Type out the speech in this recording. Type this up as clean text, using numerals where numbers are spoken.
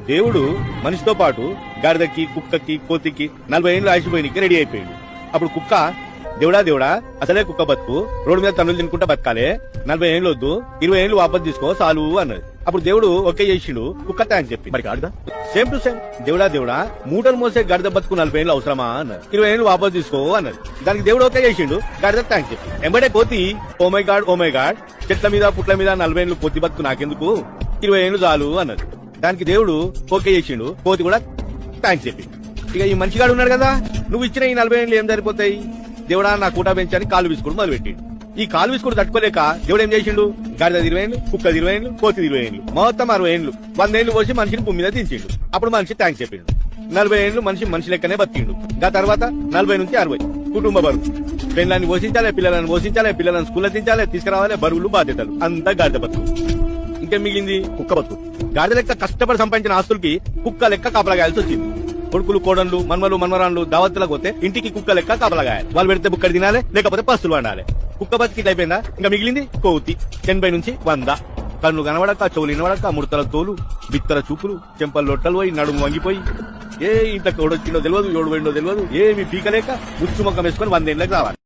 దేవుడు మనిషితో పాటు గాడిదకి, కుక్కకి, కోతికి 40 ఏళ్ళు ఆయుష్ రెడీ అయిపోయిండు. అప్పుడు కుక్క దేవుడా అసలే కుక్క బతుకు, రోడ్డు మీద తన్నులు తినుకుంటా బతకాలే, 40 ఏళ్ళు వద్దు, 20 ఏళ్ళు వాపస్ తీసుకో చాలు అన్నది. అప్పుడు దేవుడు ఓకే చేసిండు, కుక్క థ్యాంక్స్ చెప్పి. మరి గాడిద సేమ్ టు సేమ్ దేవుడా మూటలు మోసే గాడిద బతుకు 40 ఏళ్ళు అవసరమా అన్నది. 20 ఏళ్ళు వాపస్ తీసుకో అన్నది. దానికి దేవుడు ఓకే చేసిండు, గాడిద థ్యాంక్స్ చెప్పి. ఎంబడే కోతి ఓ మై గాడ్ చెట్ల మీద పుట్ల మీద 40 ఏళ్ళు కోతి బతుకు నాకెందుకు, 20 ఏళ్ళు చాలు అన్నది. దానికి దేవుడు ఓకే చేసిండు, కోతి కూడా థ్యాంక్స్ చెప్పి. ఇక ఈ మనిషిగాడు ఉన్నాడు కదా, నువ్వు ఇచ్చిన ఈ 40 ఏళ్ళు ఏం సరిపోతాయి, దేవుడా నా కూటా పెంచని కాలు విసుకోవడం మొదలుపెట్టిండు. ఈ కాలు విసుకోడు తట్టుకోలేక దేవుడు ఏం చేసిండు, గాడిద 20 ఏళ్ళు, కుక్క 20 ఏళ్ళు, కోతి 20 ఏళ్ళు, మొత్తం 60 ఏళ్ళు, 100 ఏళ్ళు పోసి మనిషిని భూమి మీద దించిండు. అప్పుడు మనిషి థ్యాంక్స్ చెప్పిండు. 40 ఏళ్ళు మనిషి లెక్కనే బతికిండు. ఆ తర్వాత 40 నుంచి 60 కుటుంబ బరువు, పెళ్ళాన్ని పోషించాలి, పిల్లలను పోషించాలి, పిల్లలను స్కూల్లో దించాలి, తీసుకురావాలి, బరువులు బాధ్యతలు అంతా గాడిద బతుకు. ఇంకేం మిగిలింది, కుక్క బతుకు. గాడిద లెక్క కష్టపడి సంపాదించిన ఆస్తులకి కుక్క లెక్క కాపలాగాయాల్సి వచ్చింది. కొడుకులు, కోడన్లు, మన్మరాన్లు దావత్తులకు పోతే ఇంటికి కుక్క లెక్క కాపలాగాయాలి. వాళ్ళు పెడితే బుక్కడి తినాలి, లేకపోతే పస్తులు వండాలి. కుక్క బతికి ఇట్లా అయిపోయిందా, ఇంకా మిగిలింది కోతి. 80 నుంచి 100, కన్ను కనబడక, చెవులు వినబడక, ముడతల తోలు, బిత్తర చూపులు, చెంపలు లొట్టలు పోయి, నడుము వంగిపోయి, ఇంట్లో కోడొచ్చిందో తెలియదు, ఎవడు పోయిందో తెలియదు, ఏమి పీకలేక ముచ్చు మొక్కం వేసుకొని 100 ఏళ్ళకి రావాలి.